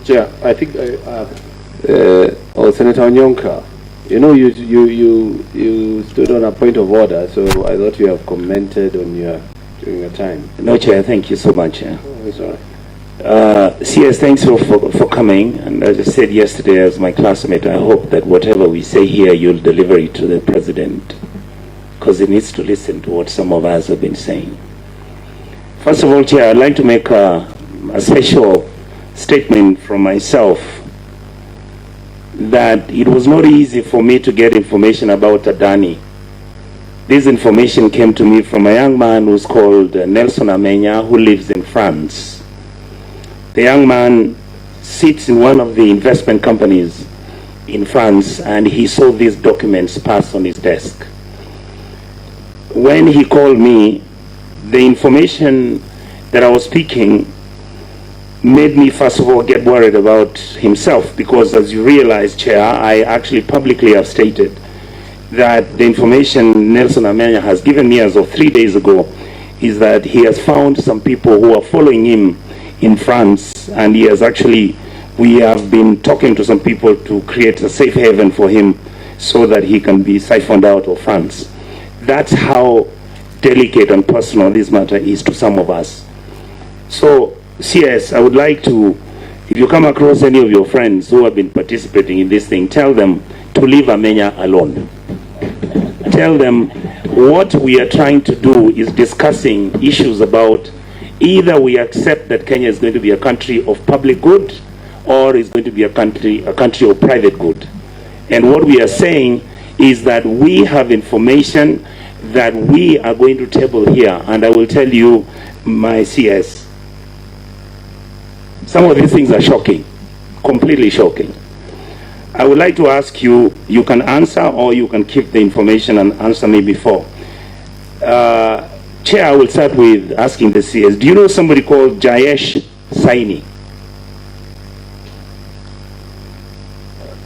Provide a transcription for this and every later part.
Chair, I think Senator Onyonka, you know, you stood on a point of order, so I thought you have commented on during your time. No, Chair, thank you so much. Chair. Oh, sorry. CS, thanks for coming. And as I said yesterday as my classmate, I hope that whatever we say here, you'll deliver it to the President, because he needs to listen to what some of us have been saying. First of all, Chair, I'd like to make a special statement from myself that it was not easy for me to get information about Adani. This information came to me from a young man who's called Nelson Amenya, who lives in France. The young man sits in one of the investment companies in France, and he saw these documents pass on his desk. When he called me, the information that I was speaking made me, first of all, get worried about himself, because as you realize, Chair, I actually publicly have stated that the information Nelson Amenya has given me as of 3 days ago is that he has found some people who are following him in France, and he has actually, we have been talking to some people to create a safe haven for him so that he can be siphoned out of France. That's how delicate and personal this matter is to some of us. So, CS, I would like to, if you come across any of your friends who have been participating in this thing, tell them to leave Amenya alone. Tell them what we are trying to do is discussing issues about either we accept that Kenya is going to be a country of public good or is going to be a country of private good. And what we are saying is that we have information that we are going to table here, and I will tell you, my CS, some of these things are shocking, completely shocking. I would like to ask you, you can answer or you can keep the information and answer me before. Chair, I will start with asking the CS. Do you know somebody called Jayesh Saini?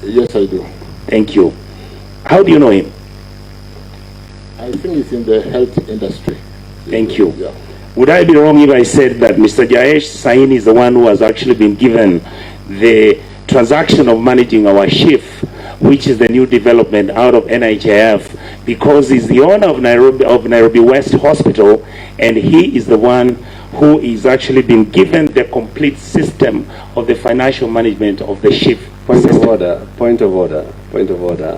Yes, I do. Thank you. How do you know him? I think he's in the health industry. Thank you. Yeah. Would I be wrong if I said that Mr. Jayesh Saini is the one who has actually been given the transaction of managing our shift, which is the new development out of NHIF, because he's the owner of Nairobi West Hospital, and he is the one who is actually been given the complete system of the financial management of the shift. Point of order.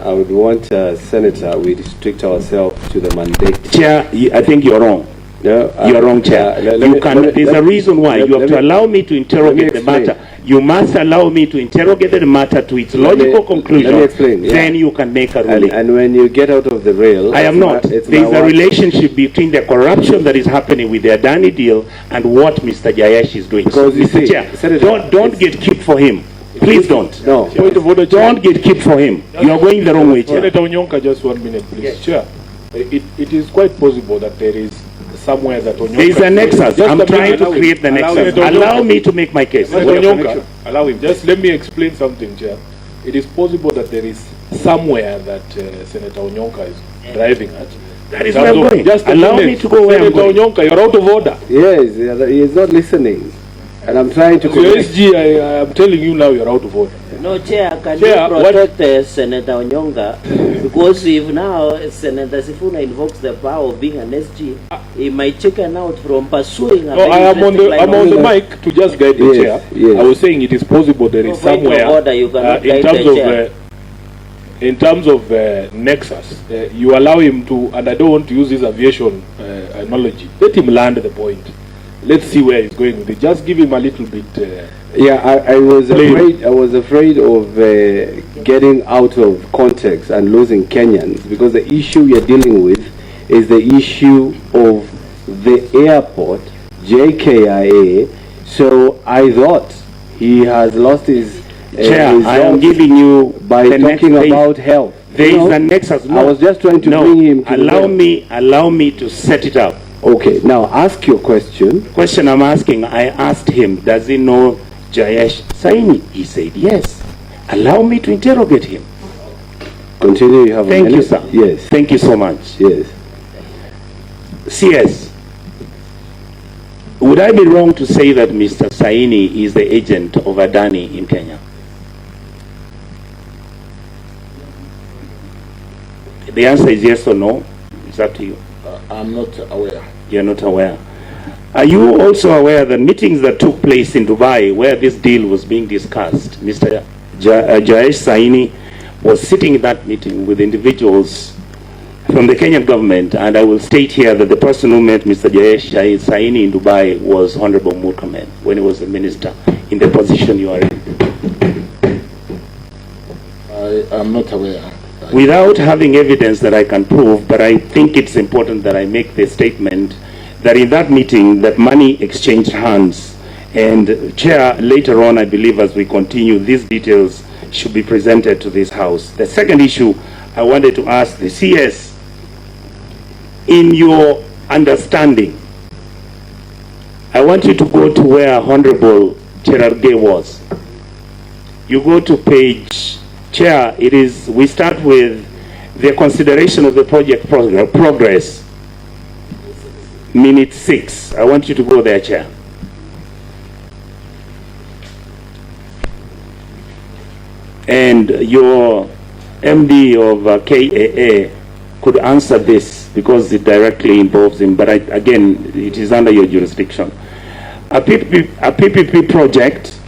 I would want, Senator, we restrict ourselves to the mandate. Chair, I think you're wrong. No, you're wrong, Chair. There's a reason why. You have to allow me to interrogate the matter. You must allow me to interrogate the matter to its logical conclusion. Let me explain. Yeah. Then you can make a ruling. And when you get out of the rail... I am not. There is a relationship between the corruption that is happening with the Adani deal and what Mr. Jayesh is doing. Because Mr. Chair, don't get keep for him. Please don't. No. Point of order, don't get keep for him. You are going the wrong way, Chair. Senator Onyonka, just 1 minute, please. Yes. Chair, it is quite possible that there is somewhere that Onyonka... There is a nexus. I'm trying to create the nexus. Allow me to make my case. Onyonka, allow him. Just let me explain something, Chair. It is possible that there is somewhere that Senator Onyonka is driving at. That is where I'm going. Just allow me to go where I'm going. Senator Onyonka, you're out of order. Yes, he is not listening. And I'm trying to... Your SG, I am telling you now, you're out of order. No, Chair, can you protect Senator Onyonka? Because if now Senator Sifuna invokes the power of being an SG, he might chicken out from pursuing a... No, I'm on the mic to just guide the Chair. Yes. I was saying it is possible there is somewhere order, you in terms of nexus, you allow him to, and I don't want to use this aviation analogy, let him land the point. Let's see where he's going with it. Just give him a little bit... I was afraid of getting out of context and losing Kenyans, because the issue we are dealing with is the issue of the airport, JKIA. So I thought he has lost his... Chair, I am giving you by talking about health. There is a nexus. No, I was just trying to bring him to allow me to set it up. Okay, now ask your question. Question I'm asking, I asked him, does he know Jayesh Saini? He said yes. Allow me to interrogate him. Continue, you have Thank you, sir. Yes. Thank you so much. Yes. CS, Would I be wrong to say that Mr. Saini is the agent of Adani in Kenya? The answer is yes or no. It's up to you. I'm not aware. You're not aware. Are you also aware that meetings that took place in Dubai where this deal was being discussed, Mr. Jayesh Saini was sitting in that meeting with individuals from the Kenyan government, and I will state here that the person who met Mr. Jayesh Saini in Dubai was Honorable Murkomen when he was the minister in the position you are in? I am not aware. Without having evidence that I can prove, but I think it's important that I make the statement that in that meeting that money exchanged hands, and Chair, later on I believe as we continue, these details should be presented to this House. The second issue I wanted to ask the CS, in your understanding, I want you to go to where Honorable Cherargei was. You go to page, Chair, it is, we start with the consideration of the project progress, minute 6. I want you to go there, Chair. And your MD of KAA could answer this because it directly involves him, but again, it is under your jurisdiction. A PPP project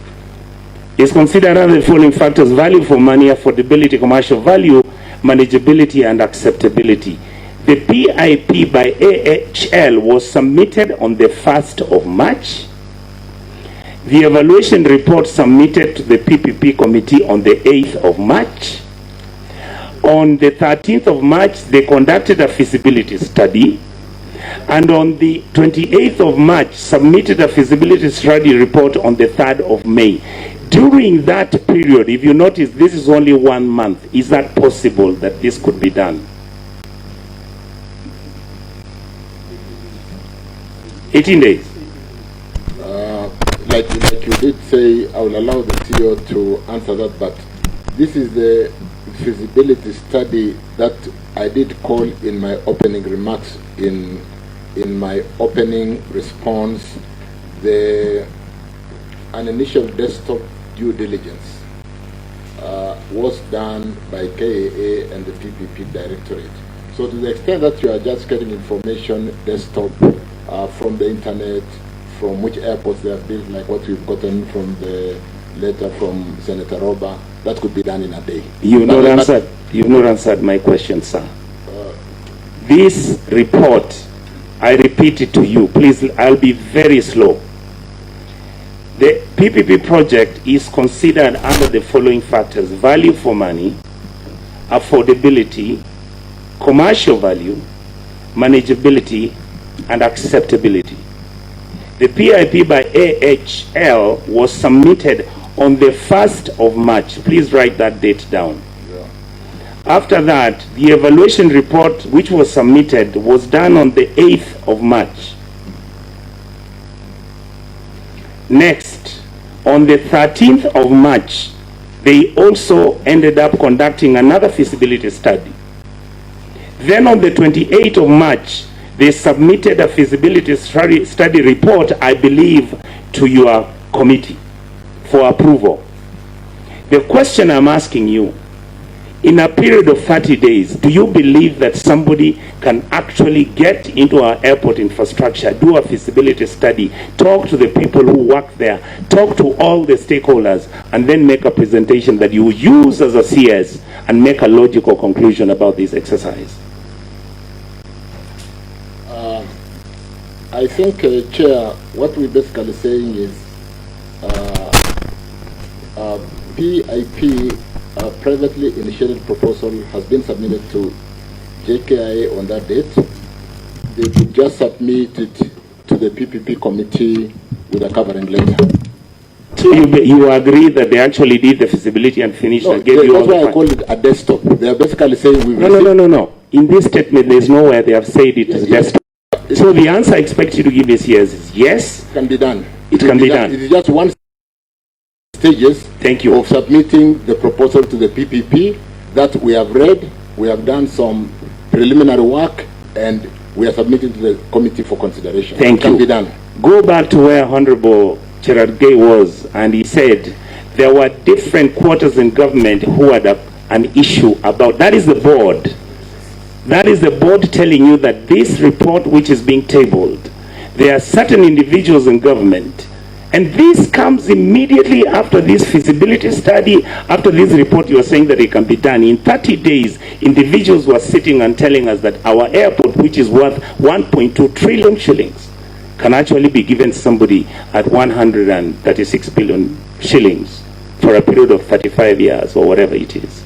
is considered under the following factors: value for money, affordability, commercial value, manageability, and acceptability. The PIP by AHL was submitted on the 1st of March. The evaluation report submitted to the PPP committee on the 8th of March. On the 13th of March, they conducted a feasibility study. And on the 28th of March, submitted a feasibility study report on the 3rd of May. During that period, if you notice, this is only 1 month. Is that possible that this could be done? 18 days. Like you did say, I will allow the CEO to answer that, but this is the feasibility study that I did call in my opening remarks, in my opening response, an initial desktop due diligence was done by KAA and the PPP Directorate. So to the extent that you are just getting information desktop from the internet, from which airports they have built, like what we've gotten from the letter from Senator Roba, that could be done in a day. You've not answered my question, sir. This report, I repeat it to you, please, I'll be very slow. The PPP project is considered under the following factors: value for money, affordability, commercial value, manageability, and acceptability. The PIP by AHL was submitted on the 1st of March. Please write that date down. Yeah. After that, the evaluation report which was submitted was done on the 8th of March. Next, on the 13th of March, they also ended up conducting another feasibility study. Then on the 28th of March, they submitted a feasibility study report, I believe, to your committee for approval. The question I'm asking you, in a period of 30 days, do you believe that somebody can actually get into our airport infrastructure, do a feasibility study, talk to the people who work there, talk to all the stakeholders, and then make a presentation that you use as a CS and make a logical conclusion about this exercise? I think, Chair, what we're basically saying is PIP, privately initiated proposal, has been submitted to JKIA on that date. They could just submit it to the PPP committee with a covering letter. So you agree that they actually did the feasibility and finished and gave you all the that's why I call it a desktop. They are basically saying we've No. In this statement, there's nowhere they have said it is desktop. So the answer I expect you to give is yes. It can be done. It can be done. It is just one stages Thank you. of submitting the proposal to the PPP that we have read, we have done some preliminary work, and we are submitting to the committee for consideration. Thank it can you. be done. go back to where Honorable Cherargei was, and he said there were different quarters in government who had an issue about. That is the board. That is the board telling you that this report which is being tabled, there are certain individuals in government, and this comes immediately after this feasibility study, after this report you are saying that it can be done. In 30 days, individuals were sitting and telling us that our airport, which is worth 1.2 trillion shillings, can actually be given to somebody at 136 billion shillings for a period of 35 years or whatever it is.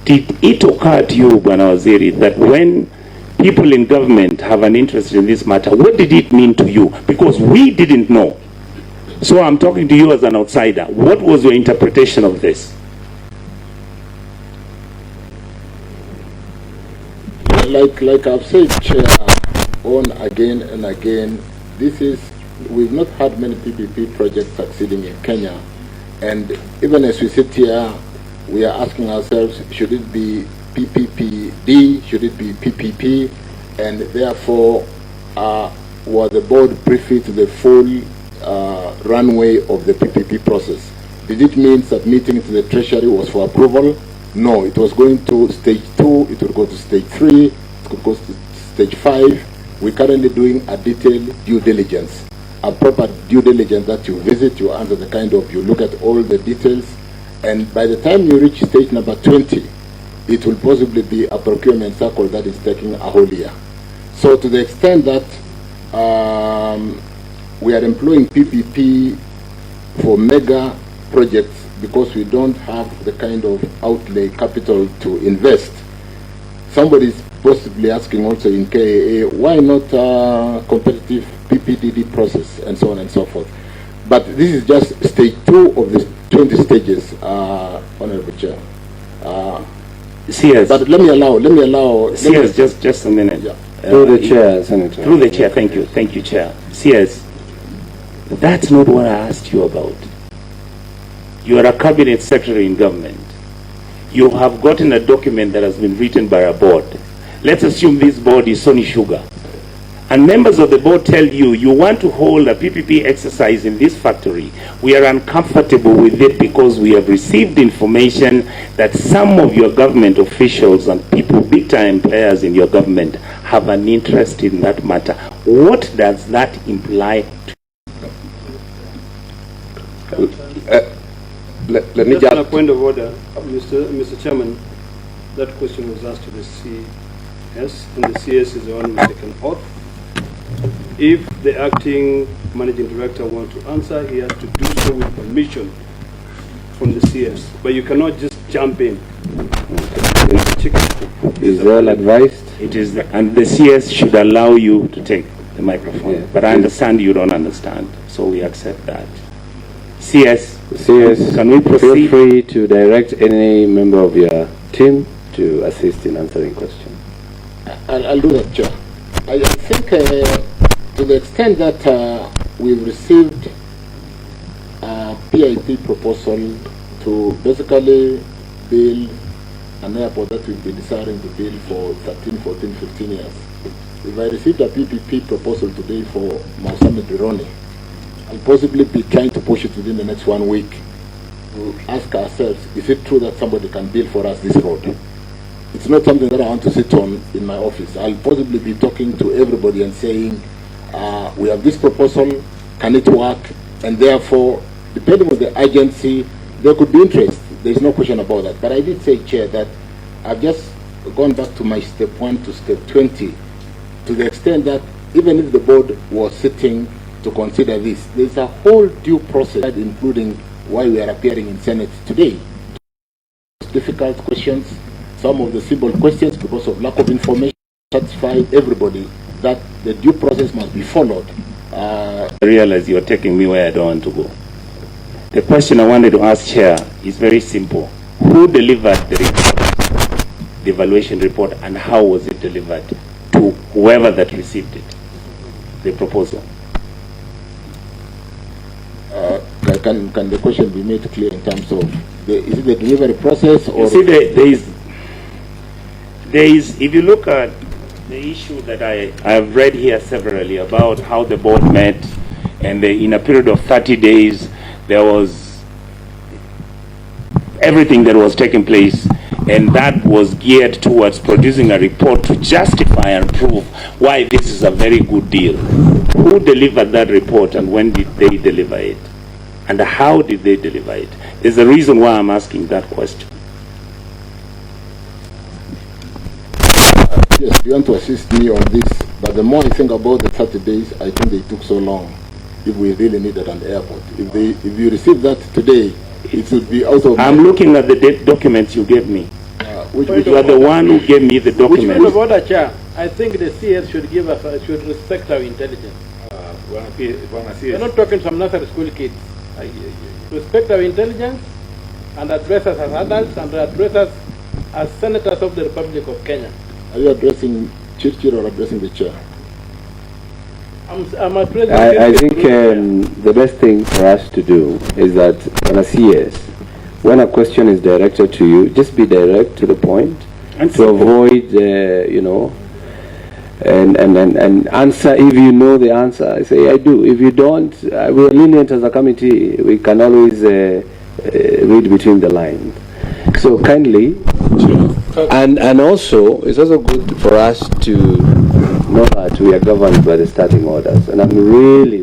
Did it occur to you, Bwana Waziri, that when people in government have an interest in this matter, what did it mean to you? Because we didn't know. So I'm talking to you as an outsider. What was your interpretation of this? Like I've said, Chair, on again and again, we've not had many PPP projects succeeding in Kenya. And even as we sit here, we are asking ourselves, should it be PPPD, should it be PPP? And therefore, was the board privy to the full runway of the PPP process? Did it mean submitting to the Treasury was for approval? No, it was going to stage 2, it would go to stage 3, it could go to stage 5. We're currently doing a detailed due diligence, a proper due diligence that you visit, you answer the kind of, you look at all the details, and by the time you reach stage number 20, it will possibly be a procurement cycle that is taking a whole year. So to the extent that we are employing PPP for mega projects because we don't have the kind of outlay capital to invest, somebody is possibly asking also in KIA, why not competitive PPDD process and so on and so forth. But this is just stage 2 of the 20 stages, Honorable Chair. CS. But let me allow. CS, just a minute. Yeah. Through the chair, Senator. Through the chair, thank you, Chair. CS, that's not what I asked you about. You are a cabinet secretary in government. You have gotten a document that has been written by a board. Let's assume this board is Sony Sugar. And members of the board tell you, you want to hold a PPP exercise in this factory. We are uncomfortable with it because we have received information that some of your government officials and people, big time players in your government, have an interest in that matter. What does that imply? Let me just a point of order, Mr. Chairman. That question was asked to the CS, and the CS is the one who has taken oath. If the acting managing director wants to answer, he has to do so with permission from the CS. But you cannot just jump in. Is well advised? It is, and the CS should allow you to take the microphone. Yeah. But I understand you don't understand, so we accept that. CS, can we proceed? Feel free to direct any member of your team to assist in answering questions. I'll do that, Chair. I think to the extent that we've received a PIP proposal to basically build an airport that we've been desiring to build for 13, 14, 15 years. If I received a PPP proposal today for Mohammed Bironi, I'll possibly be trying to push it within the next 1 week to ask ourselves, is it true that somebody can build for us this road? It's not something that I want to sit on in my office. I'll possibly be talking to everybody and saying, we have this proposal, can it work? And therefore, depending on the agency, there could be interest. There's no question about that. But I did say, Chair, that I've just gone back to my step 1 to step 20, to the extent that even if the board was sitting to consider this, there's a whole due process, including why we are appearing in Senate today. Difficult questions, some of the simple questions because of lack of information, satisfy everybody that the due process must be followed. I realize you're taking me where I don't want to go. The question I wanted to ask, Chair, is very simple. Who delivered the report, the evaluation report, and how was it delivered to whoever that received it, the proposal? Can the question be made clear in terms of, is it the delivery process? Or you see, there is, if you look at The issue that I have read here severally about how the board met, and in a period of 30 days, there was everything that was taking place, and that was geared towards producing a report to justify and prove why this is a very good deal. Who delivered that report, and when did they deliver it? And how did they deliver it? There's a reason why I'm asking that question. Yes, you want to assist me on this, but the more I think about the 30 days, I think they took so long if we really needed an airport. If you receive that today, it should be out of... I'm looking at the documents you gave me. Which you are the one who gave me the documents. Which point of order, Chair? I think the CS should give us, should respect our intelligence. We're not talking some nursery school kids. Respect our intelligence and address us as adults and address us as senators of the Republic of Kenya. Are you addressing Churchill or addressing the chair? I'm addressing... I think the best thing for us to do is that on a CS, when a question is directed to you, just be direct to the point and to avoid, you know, and answer. If you know the answer, say I do. If you don't, we are lenient as a committee. We can always read between the lines. So kindly, and also it's also good for us to know that we are governed by the standing orders. And I'm really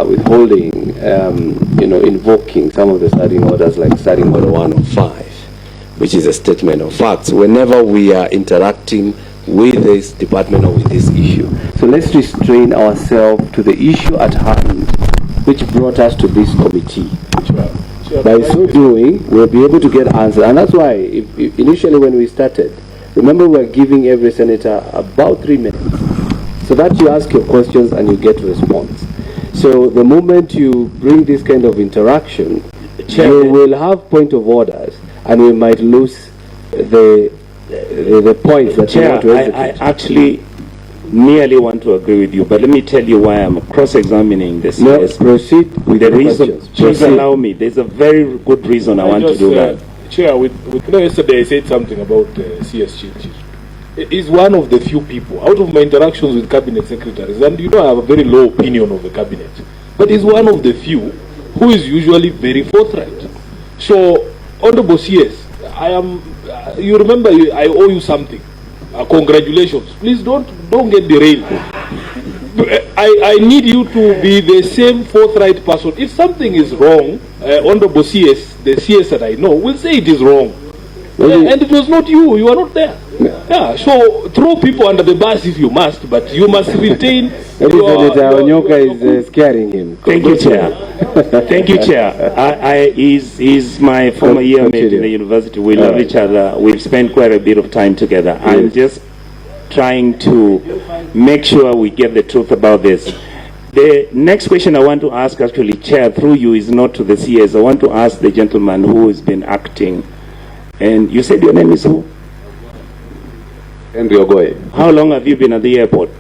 withholding, you know, invoking some of the standing orders, like standing order 105, which is a statement of facts whenever we are interacting with this department or with this issue. So let's restrain ourselves to the issue at hand, which brought us to this committee. By so doing, we'll be able to get answers. And that's why, if initially when we started, remember we're giving every senator about 3 minutes, so that you ask your questions and you get a response. So the moment you bring this kind of interaction, you will have point of orders, and we might lose the points that you want to execute. I actually nearly want to agree with you, but let me tell you why I'm cross-examining this. No, proceed with the reason. Please allow me. There's a very good reason I want to do that. Chair, you know, yesterday I said something about CS changes. He's one of the few people, out of my interactions with cabinet secretaries, and you know I have a very low opinion of the cabinet, but he's one of the few who is usually very forthright. So, Honorable CS, I am, you remember I owe you something. Congratulations. Please don't get derailed. I need you to be the same forthright person. If something is wrong, Honorable CS, the CS that I know, will say it is wrong. And it was not you. You are not there. Yeah, so throw people under the bus if you must, but you must retain Onyoka is scaring him. Thank you, Chair. Thank you, Chair. He's my former year mate in the university. We love each other. We've spent quite a bit of time together. Yes. I'm just trying to make sure we get the truth about this. The next question I want to ask, actually, Chair, through you, is not to the CS. I want to ask the gentleman who has been acting. And you said your name is who? Henry Ogoye. How long have you been at the airport?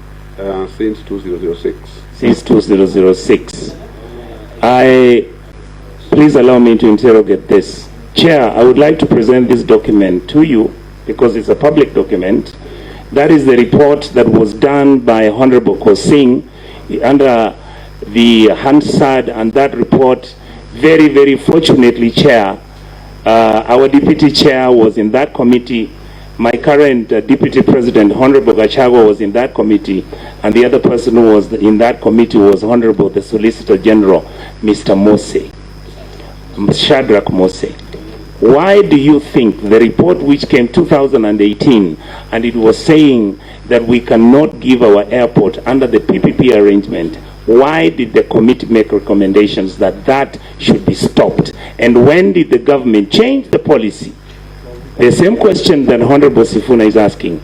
Since 2006. Since 2006. Please allow me to interrogate this. Chair, I would like to present this document to you because it's a public document. That is the report that was done by Honorable Kosing under the Hansard, and that report, very, very fortunately, Chair, our deputy chair was in that committee. My current deputy president, Honorable Gachagua, was in that committee, and the other person who was in that committee was Honorable the Solicitor General, Mr. Mose, Shadrach Mose. Why do you think the report which came 2018, and it was saying that we cannot give our airport under the PPP arrangement, why did the committee make recommendations that that should be stopped? And when did the government change the policy? The same question that Honorable Sifuna is asking.